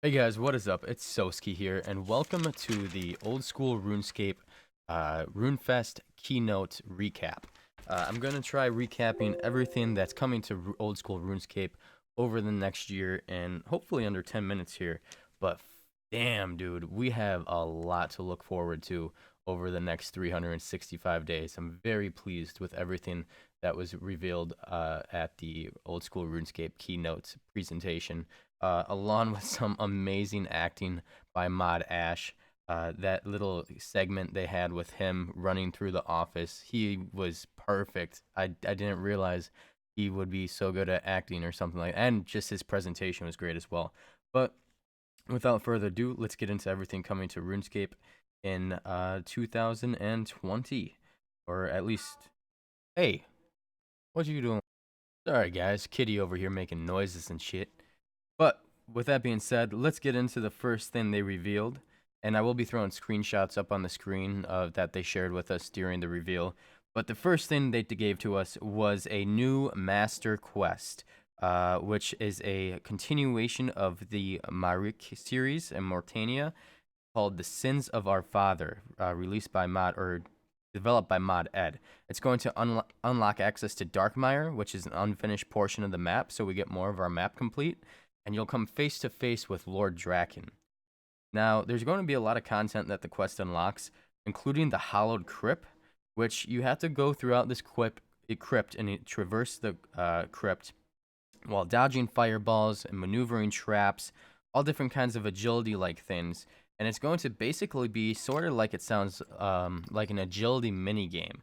Hey guys, what is up? It's Soesky here, and welcome to the Old School Runescape Runefest keynote recap. I'm going to try recapping everything that's coming to Old School Runescape over the next year, and hopefully under 10 minutes here. But damn, dude, we have a lot to look forward to over the next 365 days. I'm very pleased with everything that was revealed at the Old School Runescape keynote presentation, along with some amazing acting by Mod Ash. That little segment they had with him running through the office, he was perfect. I didn't realize he would be so good at acting or something like that. And just his presentation was great as well. But without further ado, let's get into everything coming to RuneScape in 2020. Or at least, hey, what you doing? Sorry guys, Kitty over here making noises and shit. But with that being said, let's get into the first thing they revealed. And I will be throwing screenshots up on the screen that they shared with us during the reveal. But the first thing they gave to us was a new Master Quest, which is a continuation of the Marik series in Mortania, called The Sins of Our Father, released by developed by Mod Ed. It's going to unlock access to Darkmire, which is an unfinished portion of the map, so we get more of our map complete, and you'll come face to face with Lord Draken. Now, there's going to be a lot of content that the quest unlocks, including the Hallowed Crypt, which you have to go throughout this crypt and traverse the crypt while dodging fireballs and maneuvering traps, all different kinds of agility-like things. And it's going to basically be sort of like it sounds like an agility mini game.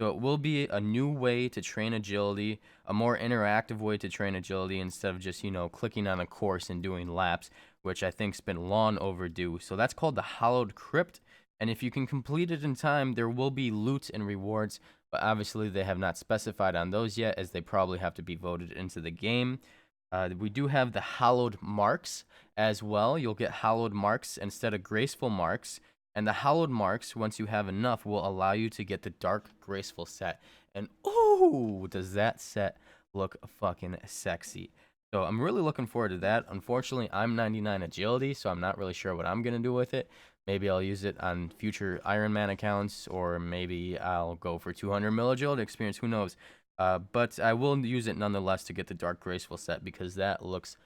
So it will be a new way to train agility, a more interactive way to train agility instead of just, clicking on a course and doing laps, which I think's been long overdue. So that's called the Hallowed Crypt. And if you can complete it in time, there will be loot and rewards, but obviously they have not specified on those yet, as they probably have to be voted into the game. We do have the Hallowed Marks as well. You'll get Hallowed Marks instead of Graceful Marks. And the Hallowed Marks, once you have enough, will allow you to get the Dark Graceful set. And ooh, does that set look fucking sexy. So I'm really looking forward to that. Unfortunately, I'm 99 agility, so I'm not really sure what I'm going to do with it. Maybe I'll use it on future Ironman accounts, or maybe I'll go for 200 mil agility experience. Who knows? But I will use it nonetheless to get the Dark Graceful set because that looks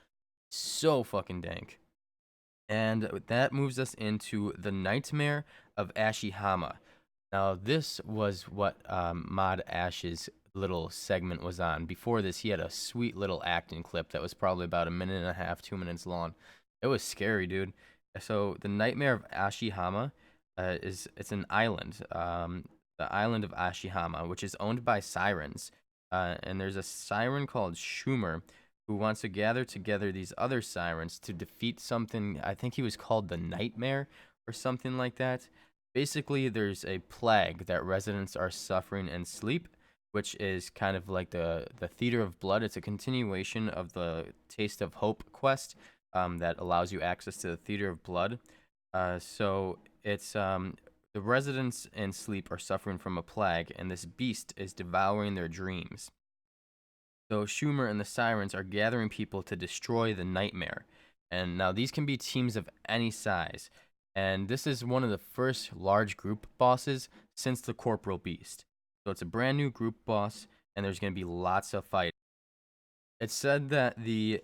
so fucking dank. And that moves us into the Nightmare of Ashihama. Now, this was what Mod Ash's little segment was on. Before this, he had a sweet little acting clip that was probably about a minute and a half, 2 minutes long. It was scary, dude. So the Nightmare of Ashihama it's an island, the island of Ashihama, which is owned by Sirens. And there's a siren called Schumer who wants to gather together these other sirens to defeat something. I think he was called the Nightmare or something like that. Basically, there's a plague that residents are suffering in sleep, which is kind of like the Theater of Blood. It's a continuation of the Taste of Hope quest that allows you access to the Theater of Blood. So it's the residents in sleep are suffering from a plague, and this beast is devouring their dreams. So Schumer and the Sirens are gathering people to destroy the Nightmare. And now these can be teams of any size. And this is one of the first large group bosses since the Corporal Beast. So it's a brand new group boss, and there's going to be lots of fighting. It's said that the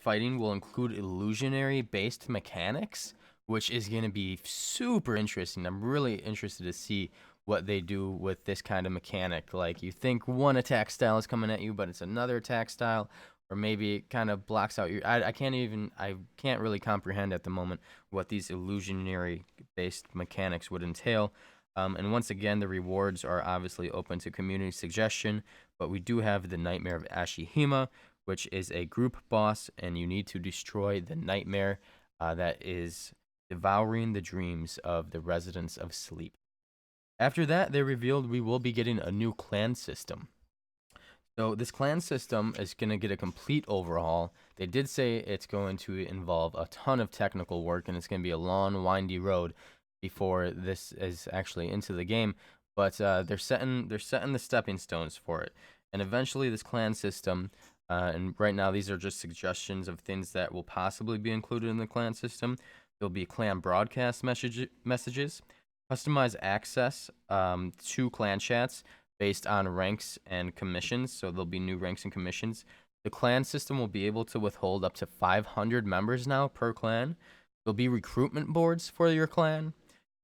fighting will include illusionary-based mechanics, which is going to be super interesting. I'm really interested to see what they do with this kind of mechanic. Like, you think one attack style is coming at you, but it's another attack style, or maybe it kind of blocks out your... I can't really comprehend at the moment what these illusionary-based mechanics would entail. And once again, the rewards are obviously open to community suggestion, but we do have the Nightmare of Ashihama, which is a group boss, and you need to destroy the Nightmare that is devouring the dreams of the residents of sleep. After that, they revealed we will be getting a new clan system. So this clan system is going to get a complete overhaul. They did say it's going to involve a ton of technical work, and it's going to be a long, windy road before this is actually into the game. But they're setting the stepping stones for it. And eventually, this clan system And right now, these are just suggestions of things that will possibly be included in the clan system. There'll be clan broadcast messages, customized access to clan chats based on ranks and commissions. So there'll be new ranks and commissions. The clan system will be able to withhold up to 500 members now per clan. There'll be recruitment boards for your clan.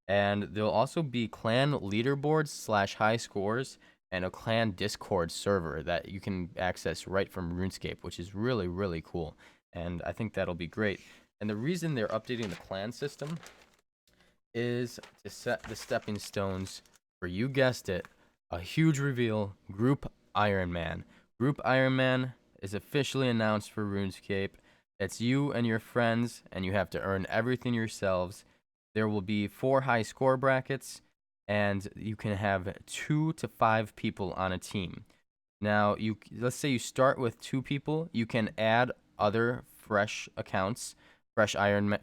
And there'll also be clan leaderboards / high scores and a clan Discord server that you can access right from RuneScape, which is really, really cool. And I think that'll be great. And the reason they're updating the clan system is to set the stepping stones for, you guessed it, a huge reveal, Group Ironman. Group Ironman is officially announced for RuneScape. It's you and your friends, and you have to earn everything yourselves. There will be 4 high score brackets, and you can have 2 to 5 people on a team. Now, let's say you start with 2 people. You can add other fresh accounts, fresh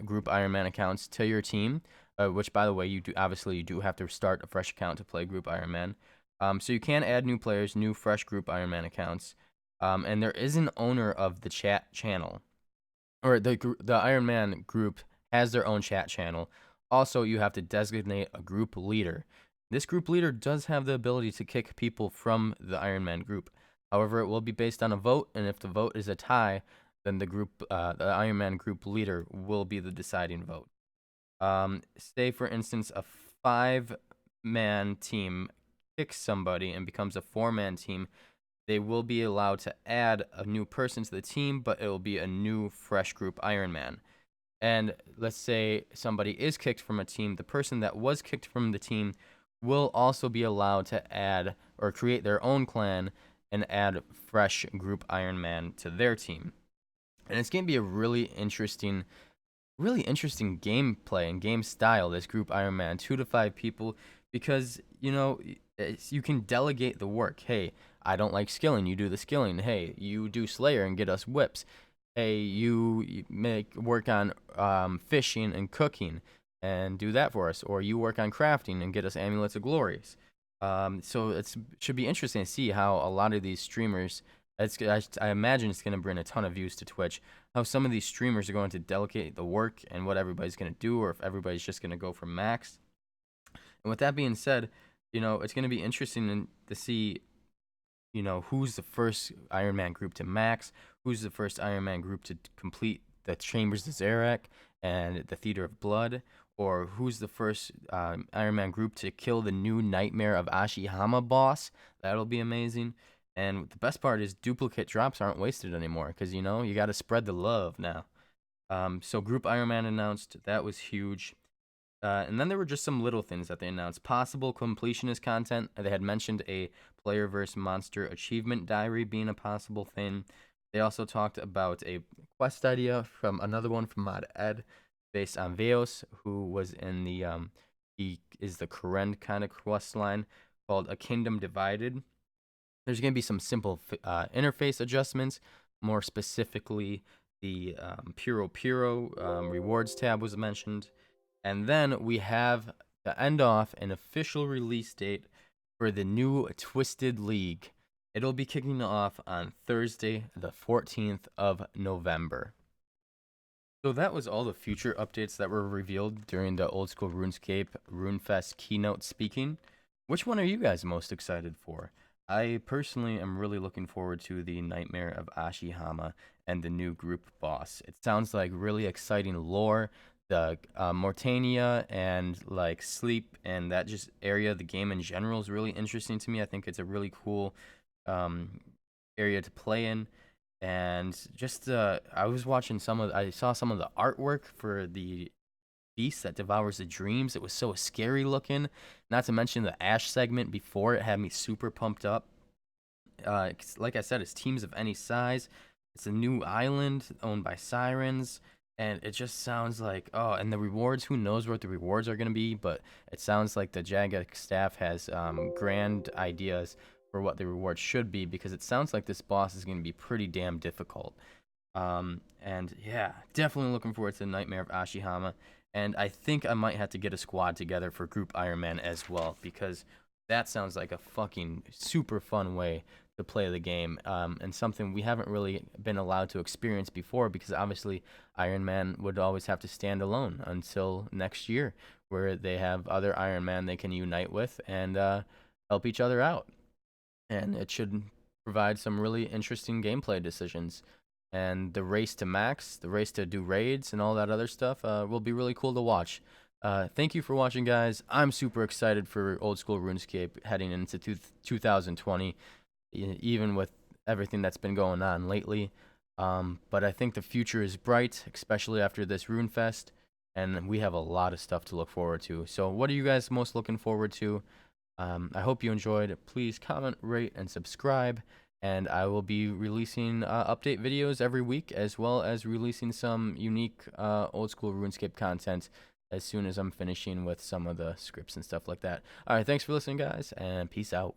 Group Ironman accounts to your team. Which, by the way, you do have to start a fresh account to play Group Ironman. So you can add new players, new fresh Group Ironman accounts. And there is an owner of the chat channel, or the Ironman group has their own chat channel. Also, you have to designate a group leader. This group leader does have the ability to kick people from the Ironman group. However, it will be based on a vote, and if the vote is a tie, then the Ironman group leader will be the deciding vote. Say, for instance, a 5-man team kicks somebody and becomes a 4-man team. They will be allowed to add a new person to the team, but it will be a new, fresh Group Ironman. And let's say somebody is kicked from a team. The person that was kicked from the team will also be allowed to add or create their own clan and add fresh Group Ironman to their team. And it's going to be a really interesting gameplay and game style, this Group Ironman, 2 to 5 people, because, you can delegate the work. Hey, I don't like skilling, you do the skilling. Hey, you do Slayer and get us whips. Hey, you work on fishing and cooking and do that for us. Or you work on crafting and get us amulets of glories. So it should be interesting to see how a lot of these streamers, I imagine it's going to bring a ton of views to Twitch, how some of these streamers are going to delegate the work and what everybody's going to do, or if everybody's just going to go for max. And with that being said, it's going to be interesting to see, who's the first Ironman group to max, who's the first Ironman group to complete the Chambers of Zarak and the Theater of Blood, or who's the first Ironman group to kill the new Nightmare of Ashihama boss. That'll be amazing. And the best part is duplicate drops aren't wasted anymore, because, you got to spread the love now. So Group Ironman announced. That was huge. And then there were just some little things that they announced. Possible completionist content. They had mentioned a player versus monster achievement diary being a possible thing. They also talked about a quest idea from another one from Mod Ed based on Veos, who was in the he is the Karen kind of quest line called A Kingdom Divided. There's going to be some simple interface adjustments. More specifically, the Puro rewards tab was mentioned. And then we have, to end off, an official release date for the new Twisted League. It'll be kicking off on Thursday, the 14th of November. So that was all the future updates that were revealed during the Old School Runescape Runefest keynote speaking. Which one are you guys most excited for? I personally am really looking forward to the Nightmare of Ashihama and the new group boss. It sounds like really exciting lore. The Mortania and like sleep and that just area, the game in general, is really interesting to me. I think it's a really cool area to play in. And just I saw some of the artwork for the beast that devours the dreams. It was so scary looking. Not to mention the Ash segment before it had me super pumped up. Like I said, it's teams of any size. It's a new island owned by Sirens. And it just sounds like, and the rewards, who knows what the rewards are going to be, but it sounds like the Jagex staff has grand ideas for what the rewards should be, because it sounds like this boss is going to be pretty damn difficult. And yeah, definitely looking forward to the Nightmare of Ashihama. And I think I might have to get a squad together for Group Ironman as well, because that sounds like a fucking super fun way to play the game, and something we haven't really been allowed to experience before, because obviously Ironman would always have to stand alone until next year, where they have other Ironman they can unite with and help each other out. And it should provide some really interesting gameplay decisions. And the race to max, the race to do raids, and all that other stuff will be really cool to watch. Thank you for watching, guys. I'm super excited for Old School RuneScape heading into 2020, even with everything that's been going on lately. But I think the future is bright, especially after this Runefest, and we have a lot of stuff to look forward to. So what are you guys most looking forward to? I hope you enjoyed. Please comment, rate, and subscribe. And I will be releasing update videos every week, as well as releasing some unique Old School RuneScape content as soon as I'm finishing with some of the scripts and stuff like that. All right, thanks for listening, guys, and peace out.